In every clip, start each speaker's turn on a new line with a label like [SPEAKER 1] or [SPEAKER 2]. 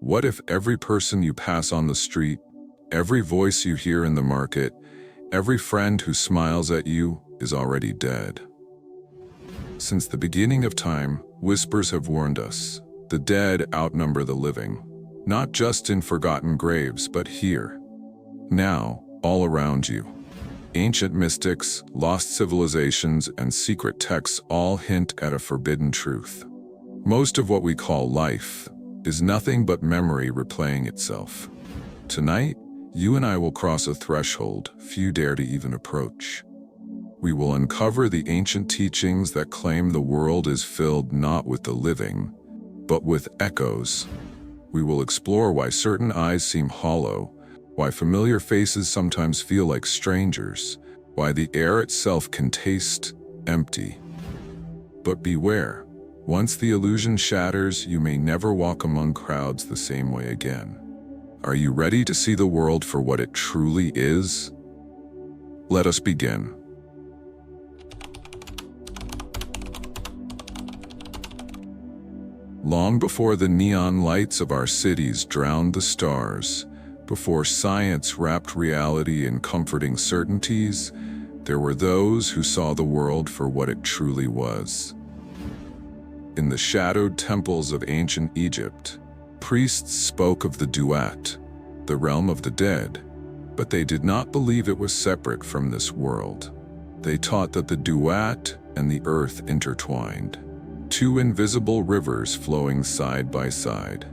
[SPEAKER 1] What if every person you pass on the street, every voice you hear in the market, every friend who smiles at you is already dead? Since the beginning of time, whispers have warned us. The dead outnumber the living, not just in forgotten graves, but here, now, all around you. Ancient mystics, lost civilizations, and secret texts all hint at a forbidden truth. Most of what we call life is nothing but memory replaying itself. Tonight, you and I will cross a threshold few dare to even approach. We will uncover the ancient teachings that claim the world is filled not with the living, but with echoes. We will explore why certain eyes seem hollow, why familiar faces sometimes feel like strangers, why the air itself can taste empty. But beware, once the illusion shatters, you may never walk among crowds the same way again. Are you ready to see the world for what it truly is? Let us begin. Long before the neon lights of our cities drowned the stars, before science wrapped reality in comforting certainties, there were those who saw the world for what it truly was. In the shadowed temples of ancient Egypt, priests spoke of the duat, the realm of the dead, but they did not believe it was separate from this world. They taught that the duat and the earth intertwined, two invisible rivers flowing side by side.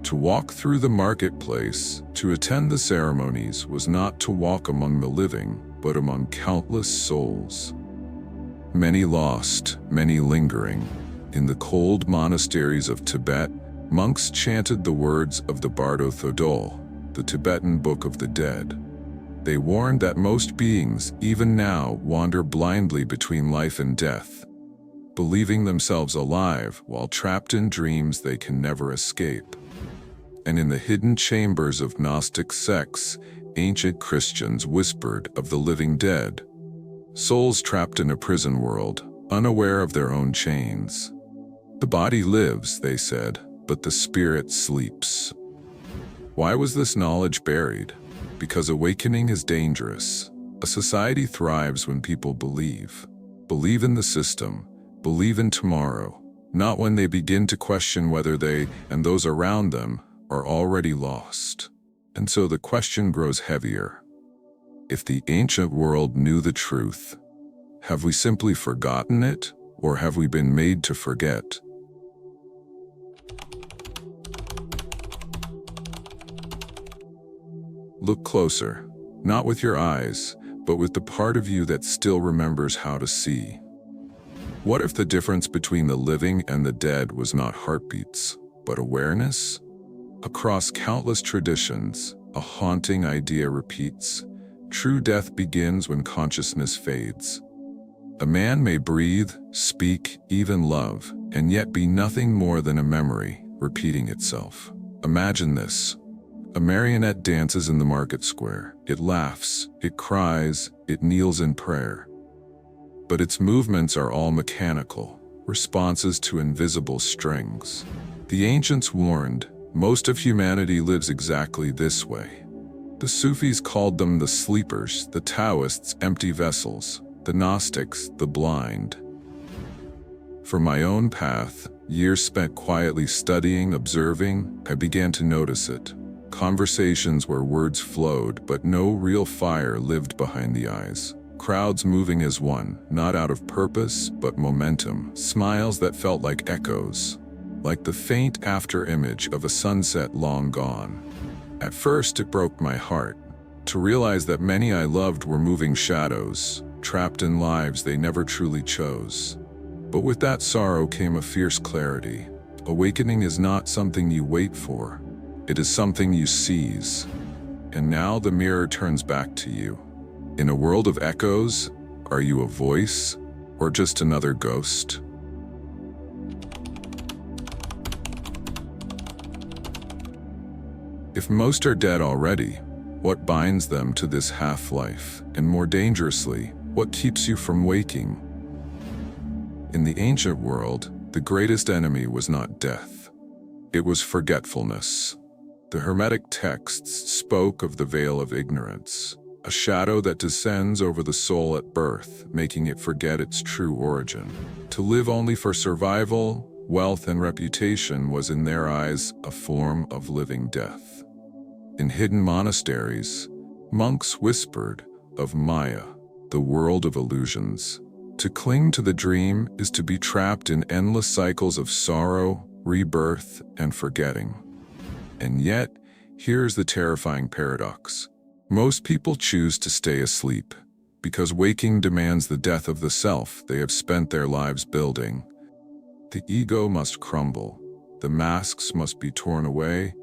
[SPEAKER 1] To walk through the marketplace, to attend the ceremonies, was not to walk among the living, but among countless souls. Many lost, many lingering. In the cold monasteries of Tibet, monks chanted the words of the Bardo Thodol, the Tibetan Book of the Dead. They warned that most beings, even now, wander blindly between life and death, believing themselves alive while trapped in dreams they can never escape. And in the hidden chambers of Gnostic sects, ancient Christians whispered of the living dead, souls trapped in a prison world, unaware of their own chains. The body lives, they said, but the spirit sleeps. Why was this knowledge buried? Because awakening is dangerous. A society thrives when people believe. Believe in the system, believe in tomorrow, not when they begin to question whether they and those around them are already lost. And so the question grows heavier. If the ancient world knew the truth, have we simply forgotten it, or have we been made to forget? Look closer, not with your eyes, but with the part of you that still remembers how to see. What if the difference between the living and the dead was not heartbeats, but awareness? Across countless traditions, a haunting idea repeats. True death begins when consciousness fades. A man may breathe, speak, even love, and yet be nothing more than a memory, repeating itself. Imagine this. A marionette dances in the market square. It laughs, it cries, it kneels in prayer. But its movements are all mechanical, responses to invisible strings. The ancients warned, most of humanity lives exactly this way. The Sufis called them the sleepers, the Taoists empty vessels, the Gnostics the blind. For my own path, years spent quietly studying, observing, I began to notice it. Conversations where words flowed, but no real fire lived behind the eyes. Crowds moving as one, not out of purpose, but momentum. Smiles that felt like echoes, like the faint after-image of a sunset long gone. At first, it broke my heart to realize that many I loved were moving shadows, trapped in lives they never truly chose. But with that sorrow came a fierce clarity. Awakening is not something you wait for. It is something you seize. And now the mirror turns back to you. In a world of echoes, are you a voice or just another ghost? If most are dead already, what binds them to this half-life? And more dangerously, what keeps you from waking? In the ancient world, the greatest enemy was not death. It was forgetfulness. The Hermetic texts spoke of the veil of ignorance, a shadow that descends over the soul at birth, making it forget its true origin. To live only for survival, wealth, and reputation was in their eyes a form of living death. In hidden monasteries, monks whispered of Maya, the world of illusions. To cling to the dream is to be trapped in endless cycles of sorrow, rebirth, and forgetting. And yet, here's the terrifying paradox. Most people choose to stay asleep, because waking demands the death of the self they have spent their lives building. The ego must crumble, the masks must be torn away,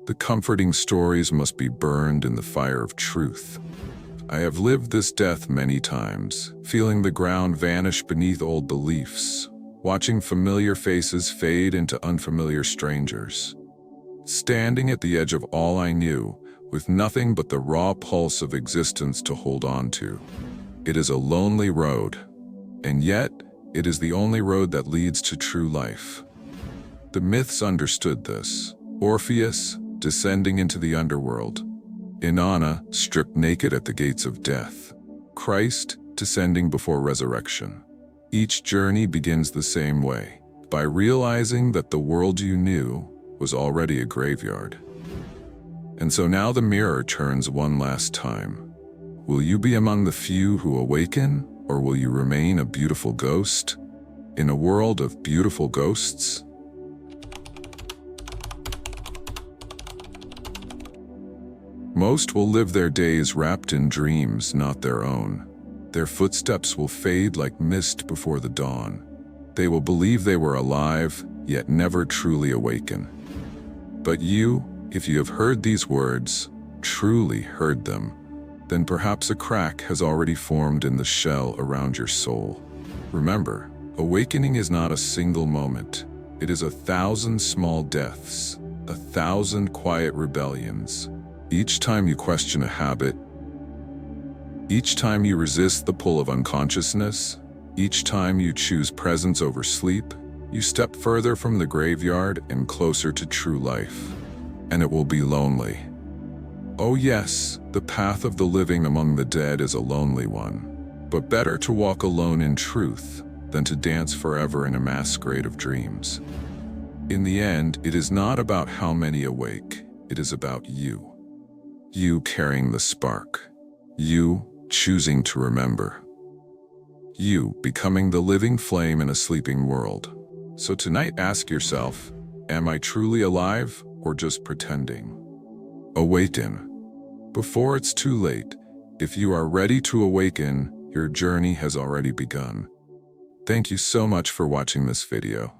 [SPEAKER 1] the comforting stories must be burned in the fire of truth. I have lived this death many times, feeling the ground vanish beneath old beliefs, watching familiar faces fade into unfamiliar strangers. Standing at the edge of all I knew, with nothing but the raw pulse of existence to hold on to. It is a lonely road, and yet it is the only road that leads to true life. The myths understood this. Orpheus, descending into the underworld. Inanna, stripped naked at the gates of death. Christ, descending before resurrection. Each journey begins the same way, by realizing that the world you knew was already a graveyard. And so now the mirror turns one last time. Will you be among the few who awaken, or will you remain a beautiful ghost? In a world of beautiful ghosts? Most will live their days wrapped in dreams not their own. Their footsteps will fade like mist before the dawn. They will believe they were alive, yet never truly awaken. But you, if you have heard these words, truly heard them, then perhaps a crack has already formed in the shell around your soul. Remember, awakening is not a single moment. It is 1,000 small deaths, 1,000 quiet rebellions. Each time you question a habit, each time you resist the pull of unconsciousness, each time you choose presence over sleep, you step further from the graveyard and closer to true life. And it will be lonely. Oh yes, the path of the living among the dead is a lonely one. But better to walk alone in truth than to dance forever in a masquerade of dreams. In the end, it is not about how many awake, it is about you. You carrying the spark. You choosing to remember. You becoming the living flame in a sleeping world. So tonight ask yourself, am I truly alive or just pretending? Awaken. Before it's too late, if you are ready to awaken, your journey has already begun. Thank you so much for watching this video.